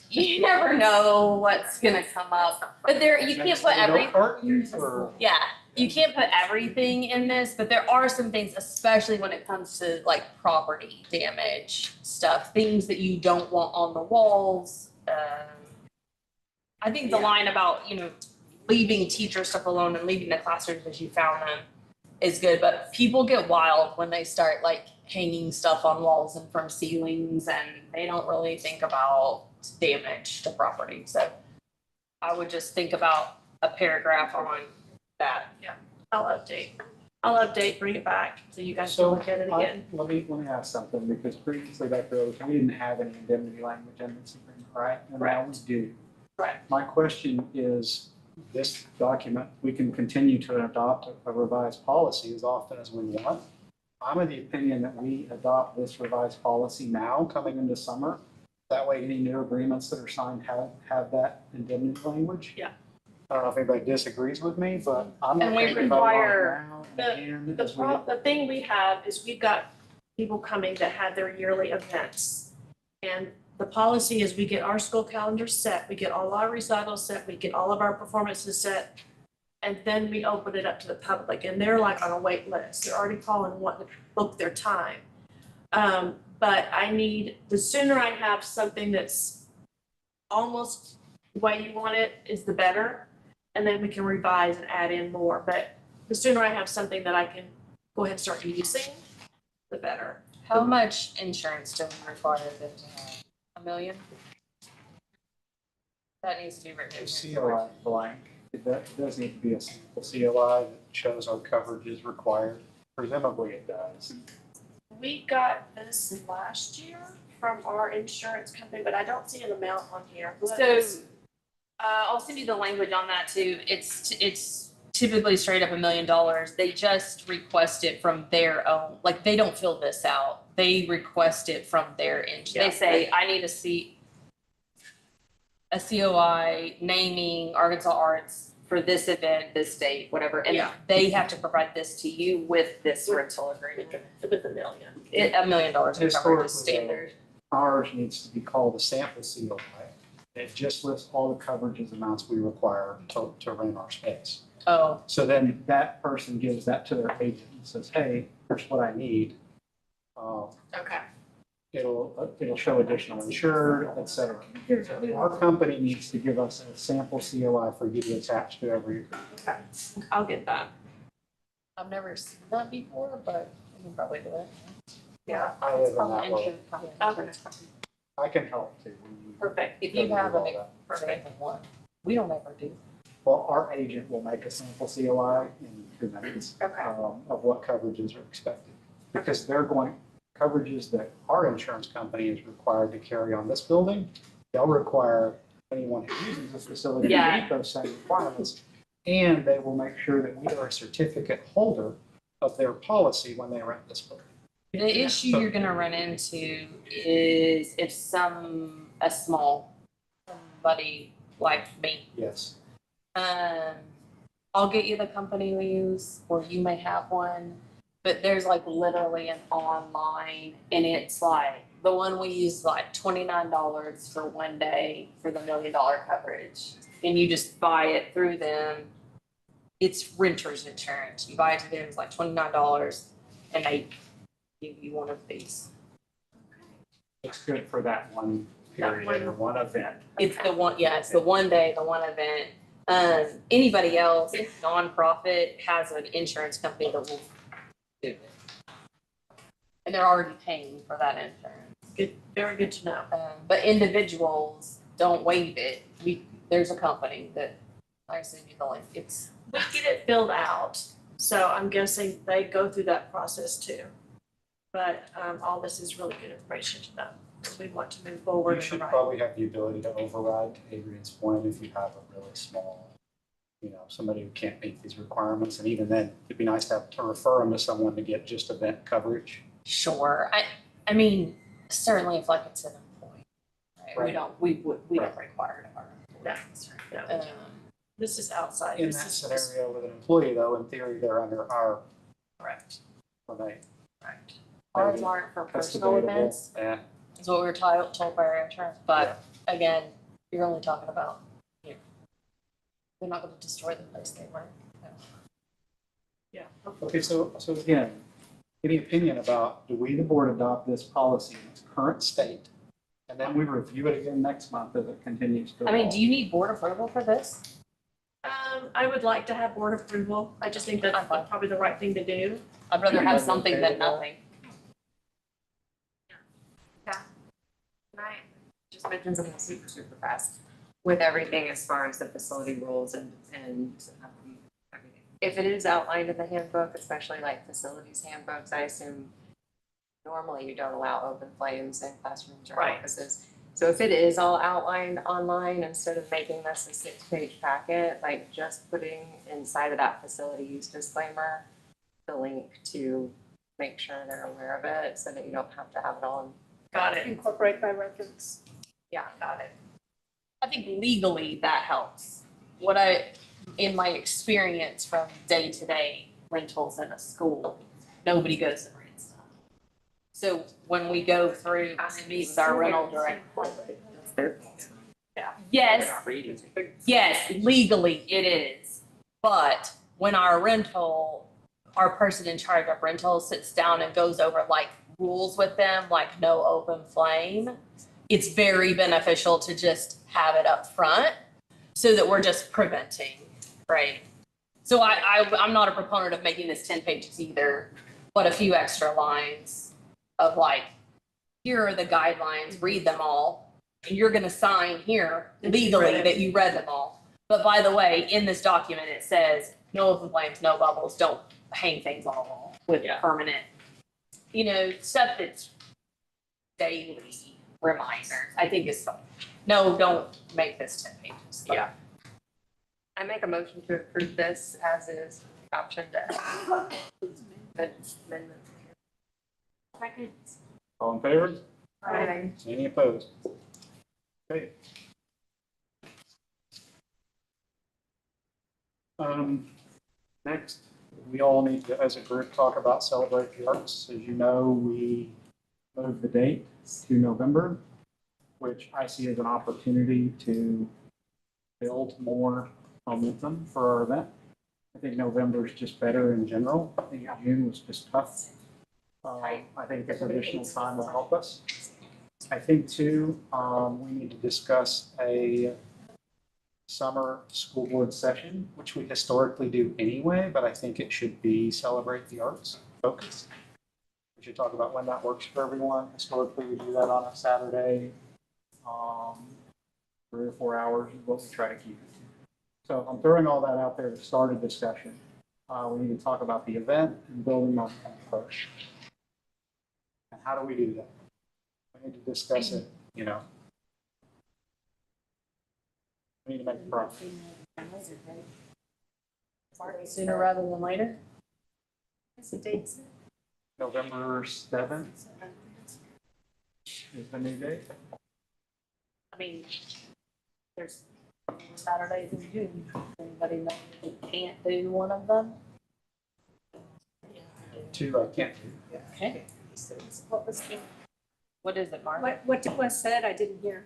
you never know what's gonna come up. But you can't put Cartons or? yeah, you can't put everything in this, but there are some things, especially when it comes to like property damage stuff, things that you don't want on the walls. I think the line about, leaving teacher stuff alone and leaving the classrooms as you found them is good, but people get wild when they start like hanging stuff on walls and from ceilings, and they don't really think about damage to property. So I would just think about a paragraph on that. I'll update, bring it back so you guys can look at it again. Let me ask something, because previously back there, we didn't have any indemnity language in this agreement, right? And now we do. Correct. My question is, this document, we can continue to adopt a revised policy as often as we want. I'm of the opinion that we adopt this revised policy now, coming into summer. That way, any new agreements that are signed have that indemnity language. Yeah. I don't know if anybody disagrees with me, but I'm. And we okay to vote on it require now and as we- The thing we have is we've got people coming that have their yearly events. And the policy is we get our school calendar set, we get all our recitals set, we get all of our performances set, and then we open it up to the public, and they're like on a wait list. They're already calling, wanting to book their time. But the sooner I have something that's almost the way you want it is the better, and then we can revise and add in more. But the sooner I have something that I can go ahead and start using, the better. How much insurance do we require them to have? $1 million? That needs to be written in The here. COI blank, it does need to be a simple COI that shows our coverage is required. Presumably it does. We got this last year from our insurance company, but I don't see an amount on here. So, I'll send you the language on that too. It's typically straight up $1 million. They just request it from their own, like they don't fill this out. They request it from their end. They say, I need a COI naming Arkansas Arts for this event, this date, whatever. And Yeah. they have to provide this to you with this rental agreement. With $1 million. $1 million is covered Historically, as standard. Ours needs to be called a sample COI. It just lists all the coverages amounts we require to rent our space. Oh, So then that person gives that to their agent and says, hey, here's what I need. Okay. It'll show additional insured, et cetera. Our company needs to give us a sample COI for you to attach to every. Okay. I'll get that. I've never seen that before, but we can probably do it. Yeah. I live in that world. Okay. I can help too. Perfect. If you have a big Perfect. example one, we don't ever do. Well, our agent will make a sample COI in 2 minutes. Okay. Of what coverages are expected. Because coverages that our insurance company is required to carry on this building, they'll require anyone who uses this facility to meet those same requirements. And they will make sure that we are a certificate holder of their policy when they rent this building. The issue you're gonna run into is if somebody like me, Yes. I'll get you the company we use, or you may have one, but there's like literally an online, and it's like, the one we use is like $29 for one day for the $1 million coverage. And you just buy it through them. It's renter's insurance. You buy it to them, it's like $29, and they give you one of these. It's good for that one period or one event. It's the one, yeah, it's the one day, the one event. Anybody else, nonprofit, has an insurance company that will do it. And they're already paying for that insurance. Good, very good to know. But individuals don't waive it. There's a company that, I send you the link, it's, We get it filled out, so I'm guessing they go through that process too. But all this is really good information to know, because we want to move forward You in the should right. probably have the ability to override, to Adrian's point, if you have a really small, somebody who can't meet these requirements. And even then, it'd be nice to refer them to someone to get just event coverage. sure. I mean, certainly if like it's an employee, right? Right. We don't require it of our employees. No. Right? This is outside. In This that is scenario with an employee, though, in theory, they're under our correct. domain. Right. Ours aren't for That's personal debatable. events, Yeah. is what we were told by our insurance, but again, you're only talking about, they're not gonna destroy the place they were. Yeah. Okay, so again, any opinion about, do we, the board, adopt this policy in its current state? And then we review it again next month as it continues to I mean, evolve? do you need board approval for this? I would like to have board approval. I just think that's probably the right thing to do. I'd rather have Everybody something okay than with that? nothing. Can I just mention something super fast with everything as far as the facility rules and everything? If it is outlined in the handbook, especially like facilities handbooks, I assume normally you don't allow open flames in classrooms or Right. offices. So if it is all outlined online, instead of making this a 6-page packet, like just putting inside of that facility use disclaimer, the link to make sure they're aware of it, so that you don't have to have it all. Got it. Incorporate by reference. Yeah, got it. I think legally that helps. In my experience from day-to-day rentals in a school, nobody goes and rents stuff. So when we go through and meet with our rental director, yes, legally it is. But when our person in charge of rentals sits down and goes over like rules with them, like no open flame, it's very beneficial to just have it up front so that we're just preventing, right? So I'm not a proponent of making this 10 pages either, but a few extra lines of like, here are the guidelines, read them all. And you're gonna sign here legally that you read them all. But by the way, in this document, it says no open flames, no bubbles, don't hang things on the wall with permanent, stuff that's daily reminders, I think is fun. No, don't make this 10 pages. Yeah. I make a motion to approve this as is, option dash. Amendment. All in favor? Aye. Any opposed? Okay. Next, we all need to, as a group, talk about Celebrate the Arts. As you know, we moved the date to November, which I see as an opportunity to build more momentum for our event. I think November is just better in general. I think June was just tough. I think this additional time will help us. I think too, we need to discuss a summer school board session, which we historically do anyway, but I think it should be Celebrate the Arts focused. We should talk about when that works for everyone. Historically, we do that on a Saturday. 3 or 4 hours is what we try to keep it to. So I'm throwing all that out there to start a discussion. We need to talk about the event and building on that first. And how do we do that? We need to discuss it, We need to make progress. Sooner rather than later? What's the date? November 7th is the new date. I mean, there's Saturdays in June. Anybody know who can't do one of them? 2 I can't do. Okay. What was the, What is it, Mark? what was said? I didn't hear.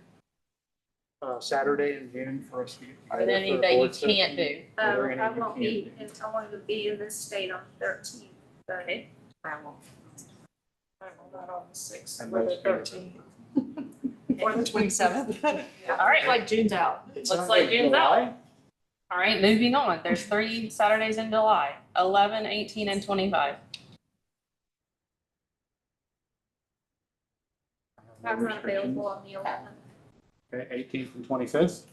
Saturday in June for us to get. Or any that you can't do? Are there any I you won't can't be, do? I won't even be in this state on the 13th. Okay. I won't. I'm not on the sixth And or the those two are- 13th. Or the 27th. All right, like June's out. Looks like June's out. July? All right, moving on. There's 3 Saturdays in July, 11, 18, and 25. I'm not available on the 11th. Okay, 18th and 25th,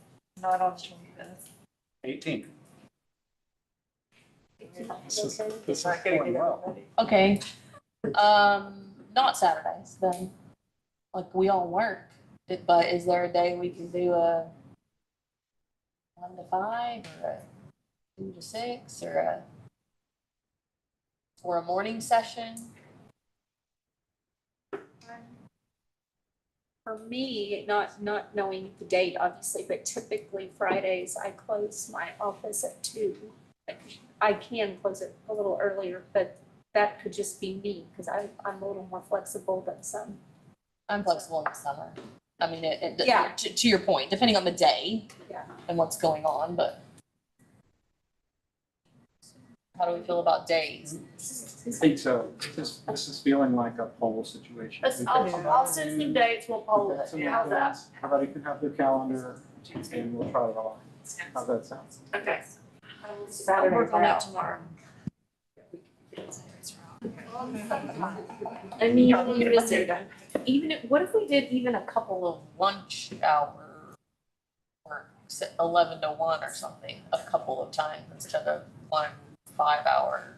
Not on the 25th. 18th. This is Not gonna going get well. Okay, not Saturdays then. Like we all work, but is there a day we can do a 1 to 5 or a 2 to 6 or a morning session? For me, not knowing the date, obviously, but typically Fridays, I close my office at 2. I can close it a little earlier, but that could just be me, because I'm a little more flexible than some. I'm flexible in the summer. I mean, Yeah. to your point, depending on the day Yeah. and what's going on, but how do we feel about days? I think so. This is feeling like a poll situation. I'll send some dates, we'll poll it. Some How's that? dates. Everybody can have their calendar and we'll try it all. How's that sound? Okay. I'll work on that tomorrow. I mean, what if we did even a couple of lunch hour or 11 to 1 or something, a couple of times instead of 1 5-hour?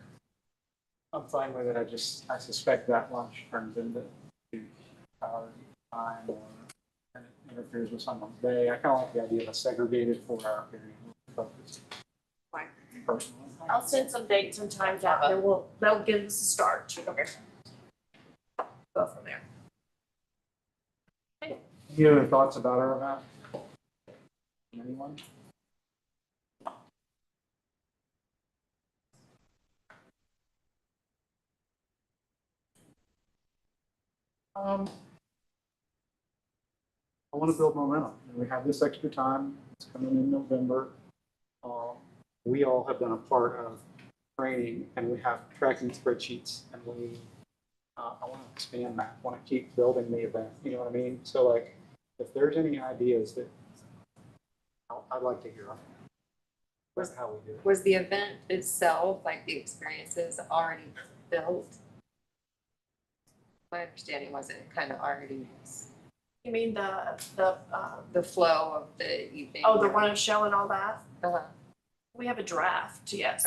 I'm fine with it. I suspect that lunch turns into 2 hours time or and it interferes with someone's day. I kind of like the idea of a segregated 4-hour period. Focus. Fine. Personally. I'll send some dates and times out there. That'll give us a start. Okay. Go from there. Any other thoughts about our event? Anyone? I want to build momentum. And we have this extra time. It's coming in November. We all have been a part of training and we have tracking spreadsheets and I want to expand that. I want to keep building the event. You know what I mean? So like, if there's any ideas that I'd like to hear them. That's how we do it. Was the event itself, like the experiences, already built? My understanding was it kind of already, You mean the the flow of the evening? oh, the run show and all that? Uh-huh. We have a draft, yes.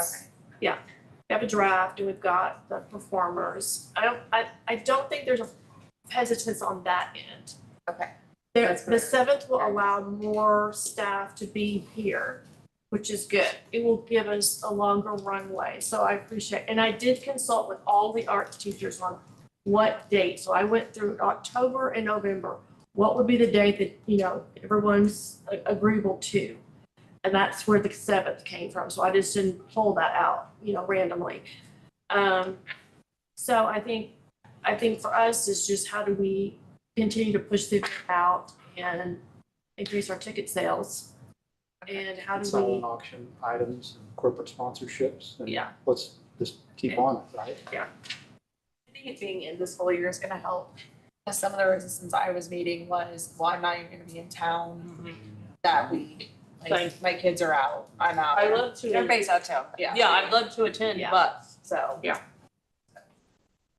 Okay. We have a draft and we've got the performers. I don't think there's a hesitance on that end. Okay. The 7th will allow more staff to be here, which is good. It will give us a longer runway, so I appreciate, and I did consult with all the art teachers on what date. So I went through October and November. What would be the date that, everyone's agreeable to? And that's where the 7th came from. So I just didn't pull that out, randomly. So I think for us is just how do we continue to push this out and increase our ticket sales? And how do Silent we, auction items and corporate sponsorships. And Yeah. let's just keep on it, right? I think it being in this whole year is gonna help. Some of the resistance I was meeting was, well, I'm not even gonna be in town that week. Like, my kids are out, I'm out. I love to, Everybody's out of town. Yeah, I'd love to attend, Yeah. but, so. Yeah.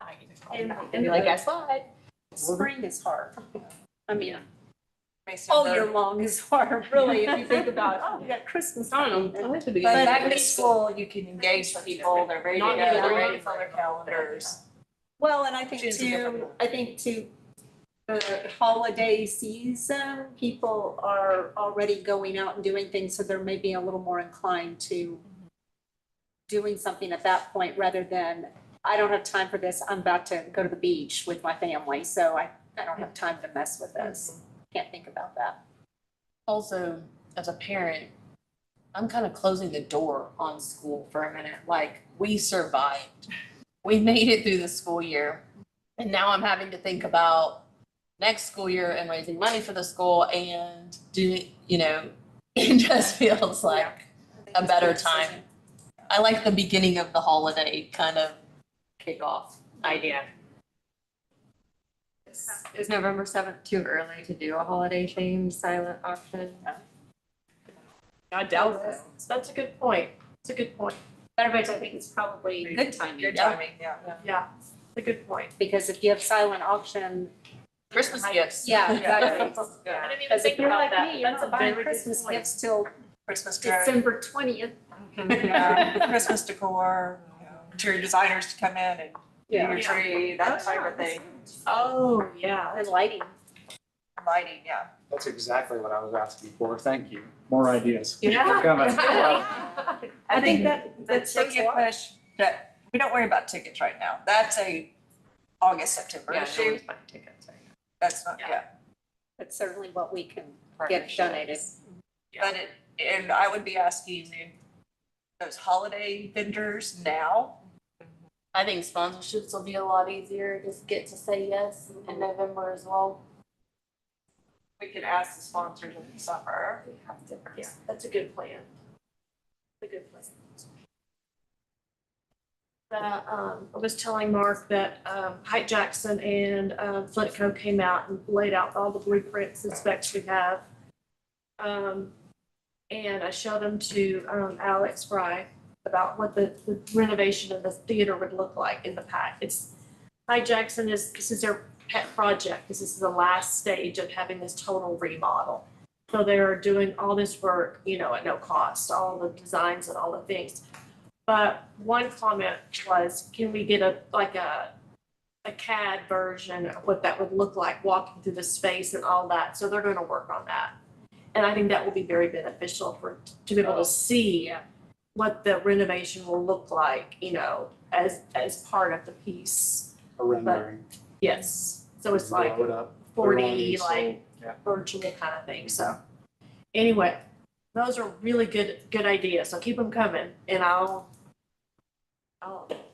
I need to call And- back. and Be like, guess what? Spring is hard. I mean, Based all on year the- long is hard, really, if you think about, oh, we got Christmas. I don't know. coming. I like to be. But But back at in school, you can engage people, they're ready to Not go, they're really. ready for their calendars. Well, and I think June's a different too, the holiday season, people are already going out and doing things, so they're maybe a little more inclined to doing something at that point rather than I don't have time for this. I'm about to go to the beach with my family, so I don't have time to mess with this. Can't think about that. Also, as a parent, I'm kind of closing the door on school for a minute. Like, we survived. We made it through the school year. And now I'm having to think about next school year and raising money for the school and doing, it just feels like a better time. I like the beginning of the holiday kind of kickoff idea. Is November 7th too early to do a holiday themed silent auction? I doubt it. That's a good point. It's a good point. Otherwise, I think it's probably good timing. Good timing, yeah. Yeah, it's a good point. Because if you have silent auction, Christmas gifts. yeah, exactly. I didn't even Because think if you're about like that. me, you're That's a not buying very good Christmas point. gifts till Christmas card, December 20th. Christmas decor, interior designers to come in and do your tree, that type of thing. Oh, yeah. And lighting. Lighting, yeah. That's exactly what I was asking for. Thank you. More ideas. Yeah. They're coming. I think that the takes a ticket lot. push, that, we don't worry about tickets right now. That's a August, September Yeah, no issue. one's buying tickets right now. That's not, Yeah. yeah. That's certainly what we can get Partnerships. donated. But and I would be asking those holiday vendors now. I think sponsorships will be a lot easier. Just get to say yes in November as well. We could ask the sponsors in the summer. Yeah, that's a good plan. A good plan. I was telling Mark that Height Jackson and Flitco came out and laid out all the blueprints and specs we have. And I showed them to Alex Fry about what the renovation of the theater would look like in the pack. Height Jackson this is their pet project. This is the last stage of having this total remodel. So they're doing all this work, at no cost, all the designs and all the things. But one comment was, can we get a CAD version of what that would look like walking through the space and all that? So they're going to work on that. And I think that will be very beneficial to be able to see what the renovation will look like, as part of the piece. A rendering. Yes. So it's like Blow it up. 4D, So, like yeah. virtual kind of thing. So anyway, those are really good ideas. So keep them coming and I'll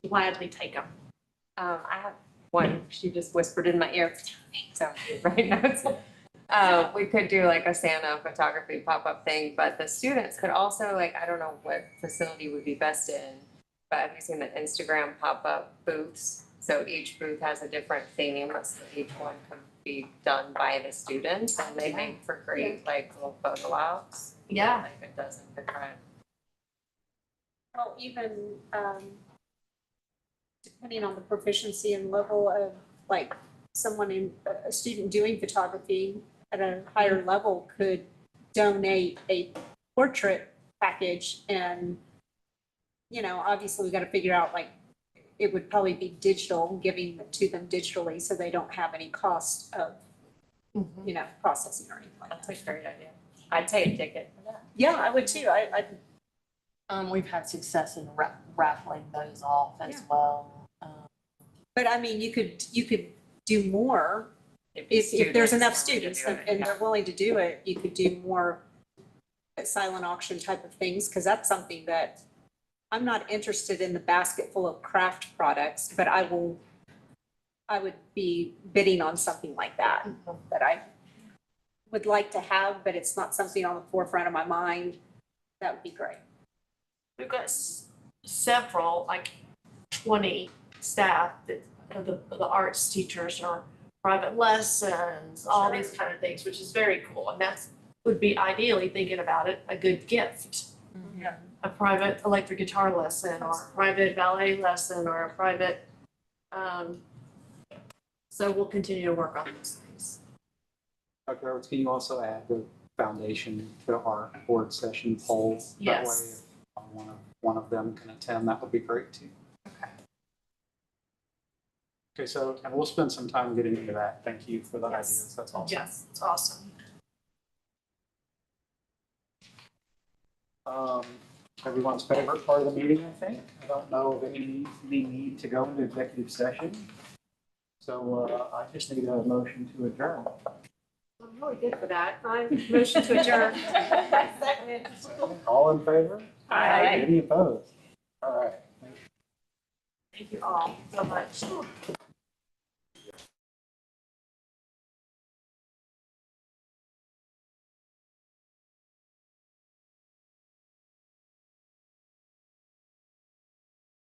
gladly take them. I have one, she just whispered in my ear, so right now. We could do like a Santa photography pop-up thing, but the students could also, I don't know what facility would be best in, but have you seen the Instagram pop-up booths? So each booth has a different theme, so each one can be done by the students, and they make for great, little photo ops. Yeah. Like a dozen different. Well, even depending on the proficiency and level of a student doing photography at a higher level could donate a portrait package and, obviously we got to figure out it would probably be digital, giving it to them digitally so they don't have any cost of, processing or anything like that. That's a great idea. I'd take a ticket for that. Yeah, I would too. We've had success in raffling those off as well. But I mean, you could do more. If there's enough students and they're willing to do it, you could do more silent auction type of things, because that's something that I'm not interested in the basket full of craft products, but I would be bidding on something like that I would like to have, but it's not something on the forefront of my mind. That would be great. We've got several, 20 staff that the arts teachers or private lessons, all these kind of things, which is very cool. And that's would be ideally, thinking about it, a good gift. Yeah. A private electric guitar lesson or a private ballet lesson or a private, so we'll continue to work on those things. Dr. Edwards, can you also add the foundation to our board session poll? That way, Yes. if one of them can attend, that would be great too. Okay, so, and we'll spend some time getting into that. Thank you for the Yes. ideas. That's awesome. Yes, it's awesome. everyone's favorite part of the meeting, I think. I don't know of any need to go into executive session. So I just need a motion to adjourn. I'm really good for that. I motion to adjourn. Second. All in favor? Aye. Any opposed? All right. Thank you all so much.